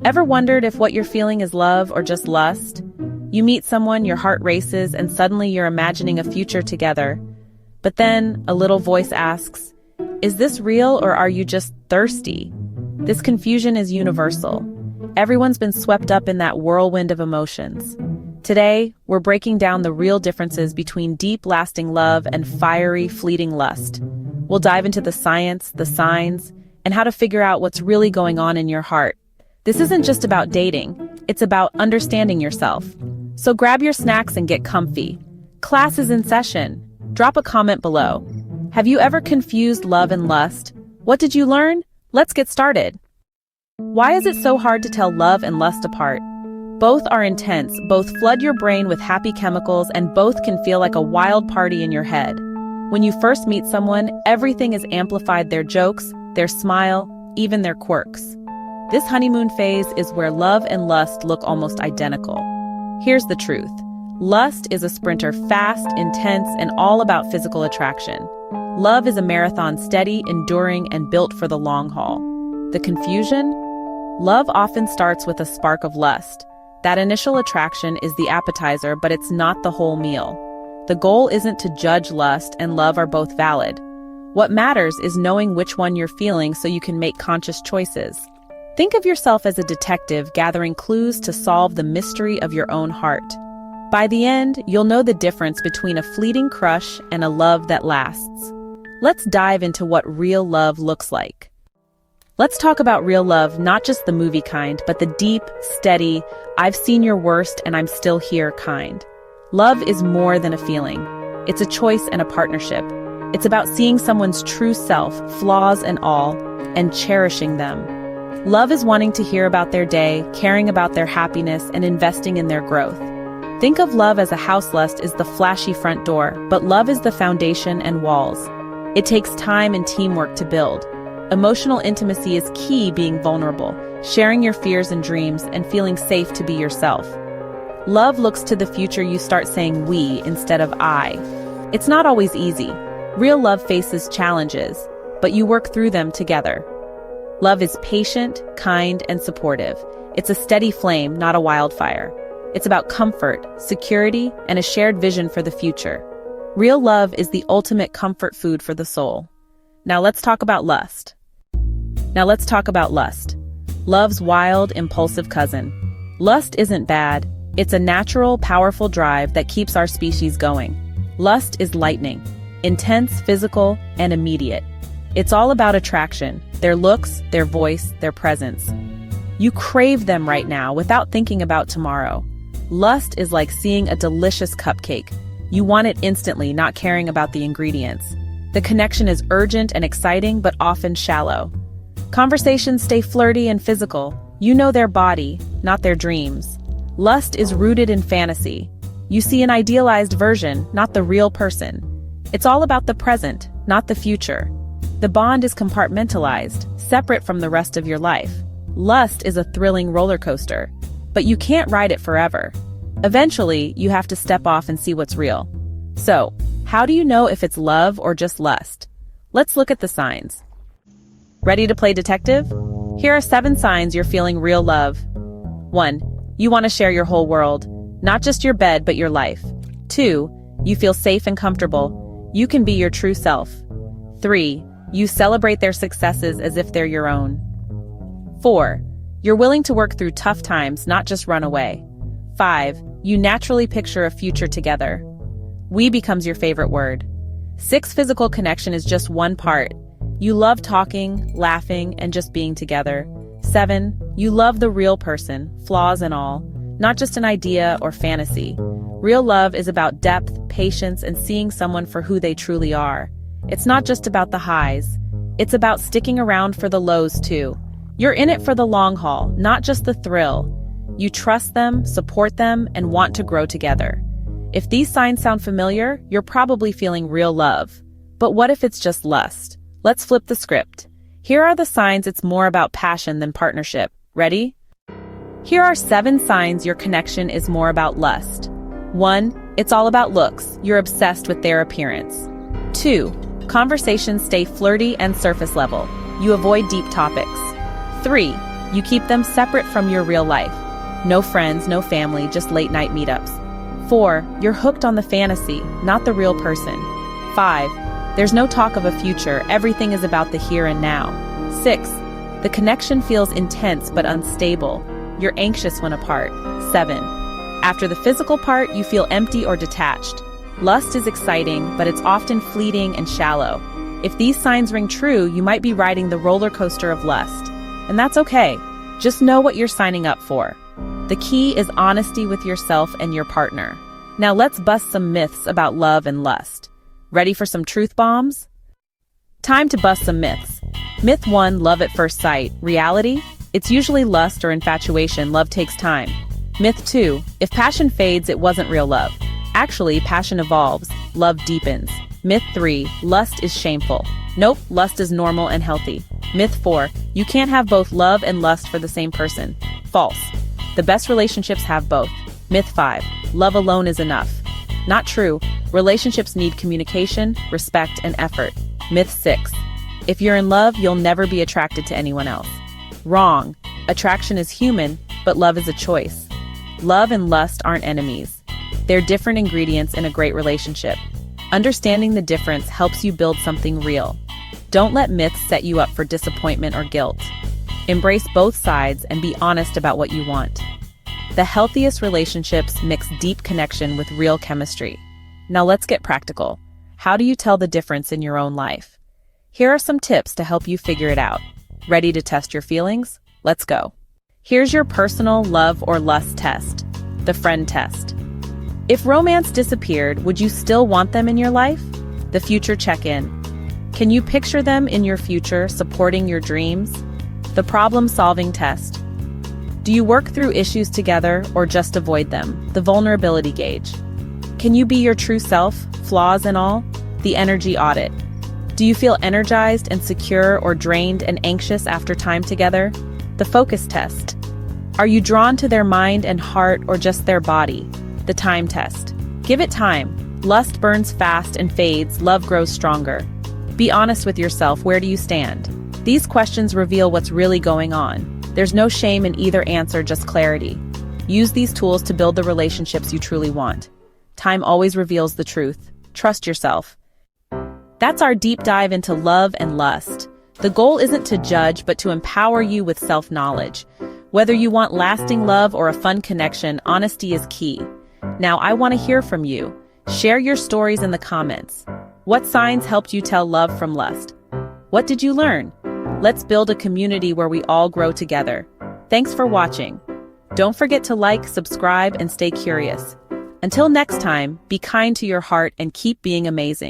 Ever wondered if what you're feeling is love or just lust? You meet someone, your heart races, and suddenly you're imagining a future together. But then a little voice asks, is this real or are you just thirsty? This confusion is universal. Everyone's been swept up in that whirlwind of emotions. Today, we're breaking down the real differences between deep, lasting love and fiery, fleeting lust. We'll dive into the science, the signs, and how to figure out what's really going on in your heart. This isn't just about dating, it's about understanding yourself. So grab your snacks and get comfy. Class is in session. Drop a comment below. Have you ever confused love and lust? What did you learn? Let's get started. Why is it so hard to tell love and lust apart? Both are intense, both flood your brain with happy chemicals, and both can feel like a wild party in your head. When you first meet someone, everything is amplified: their jokes, their smile, even their quirks. This honeymoon phase is where love and lust look almost identical. Here's the truth. Lust is a sprinter, fast, intense, and all about physical attraction. Love is a marathon, steady, enduring, and built for the long haul. The confusion? Love often starts with a spark of lust. That initial attraction is the appetizer, but it's not the whole meal. The goal isn't to judge lust and love are both valid. What matters is knowing which one you're feeling so you can make conscious choices. Think of yourself as a detective gathering clues to solve the mystery of your own heart. By the end, you'll know the difference between a fleeting crush and a love that lasts. Let's dive into what real love looks like. Let's talk about real love, not just the movie kind, but the deep, steady, I've seen your worst and I'm still here kind. Love is more than a feeling. It's a choice and a partnership. It's about seeing someone's true self, flaws and all, and cherishing them. Love is wanting to hear about their day, caring about their happiness, and investing in their growth. Think of love as a house. Lust is the flashy front door, but love is the foundation and walls. It takes time and teamwork to build. Emotional intimacy is key: being vulnerable, sharing your fears and dreams, and feeling safe to be yourself. Love looks to the future. You start saying we instead of I. It's not always easy. Real love faces challenges, but you work through them together. Love is patient, kind, and supportive. It's a steady flame, not a wildfire. It's about comfort, security, and a shared vision for the future. Real love is the ultimate comfort food for the soul. Now let's talk about lust. Love's wild, impulsive cousin. Lust isn't bad. It's a natural, powerful drive that keeps our species going. Lust is lightning, intense, physical, and immediate. It's all about attraction, their looks, their voice, their presence. You crave them right now without thinking about tomorrow. Lust is like seeing a delicious cupcake. You want it instantly, not caring about the ingredients. The connection is urgent and exciting, but often shallow. Conversations stay flirty and physical. You know their body, not their dreams. Lust is rooted in fantasy. You see an idealized version, not the real person. It's all about the present, not the future. The bond is compartmentalized, separate from the rest of your life. Lust is a thrilling roller coaster, but you can't ride it forever. Eventually, you have to step off and see what's real. So, how do you know if it's love or just lust? Let's look at the signs. Ready to play detective? Here are 7 signs you're feeling real love. 1. You want to share your whole world, not just your bed, but your life. 2. You feel safe and comfortable. You can be your true self. 3. You celebrate their successes as if they're your own. 4. You're willing to work through tough times, not just run away. 5. You naturally picture a future together. We becomes your favorite word. 6. Physical connection is just one part. You love talking, laughing, and just being together. 7. You love the real person, flaws and all, not just an idea or fantasy. Real love is about depth, patience, and seeing someone for who they truly are. It's not just about the highs. It's about sticking around for the lows too. You're in it for the long haul, not just the thrill. You trust them, support them, and want to grow together. If these signs sound familiar, you're probably feeling real love. But what if it's just lust? Let's flip the script. Here are the signs it's more about passion than partnership. Ready? Here are 7 signs your connection is more about lust. 1. It's all about looks. You're obsessed with their appearance. 2. Conversations stay flirty and surface level. You avoid deep topics. 3. You keep them separate from your real life. No friends, no family, just late-night meetups. 4. You're hooked on the fantasy, not the real person. 5. There's no talk of a future, everything is about the here and now. 6. The connection feels intense but unstable. You're anxious when apart. 7. After the physical part, you feel empty or detached. Lust is exciting, but it's often fleeting and shallow. If these signs ring true, you might be riding the roller coaster of lust. And that's okay. Just know what you're signing up for. The key is honesty with yourself and your partner. Now let's bust some myths about love and lust. Ready for some truth bombs? Time to bust some myths. Myth 1, love at first sight. Reality? It's usually lust or infatuation. Love takes time. Myth 2, if passion fades, it wasn't real love. Actually, passion evolves. Love deepens. Myth 3, lust is shameful. Nope, lust is normal and healthy. Myth 4, you can't have both love and lust for the same person. False. The best relationships have both. Myth 5, love alone is enough. Not true. Relationships need communication, respect, and effort. Myth 6, if you're in love, you'll never be attracted to anyone else. Wrong. Attraction is human, but love is a choice. Love and lust aren't enemies. They're different ingredients in a great relationship. Understanding the difference helps you build something real. Don't let myths set you up for disappointment or guilt. Embrace both sides and be honest about what you want. The healthiest relationships mix deep connection with real chemistry. Now let's get practical. How do you tell the difference in your own life? Here are some tips to help you figure it out. Ready to test your feelings? Let's go. Here's your personal love or lust test, the friend test. If romance disappeared, would you still want them in your life? The future check-in. Can you picture them in your future, supporting your dreams? The problem-solving test. Do you work through issues together or just avoid them? The vulnerability gauge. Can you be your true self, flaws and all? The energy audit. Do you feel energized and secure or drained and anxious after time together? The focus test. Are you drawn to their mind and heart or just their body? The time test. Give it time. Lust burns fast and fades, love grows stronger. Be honest with yourself, where do you stand? These questions reveal what's really going on. There's no shame in either answer, just clarity. Use these tools to build the relationships you truly want. Time always reveals the truth. Trust yourself. That's our deep dive into love and lust. The goal isn't to judge, but to empower you with self-knowledge. Whether you want lasting love or a fun connection, honesty is key. Now, I want to hear from you. Share your stories in the comments. What signs helped you tell love from lust? What did you learn? Let's build a community where we all grow together. Thanks for watching. Don't forget to like, subscribe, and stay curious. Until next time, be kind to your heart and keep being amazing.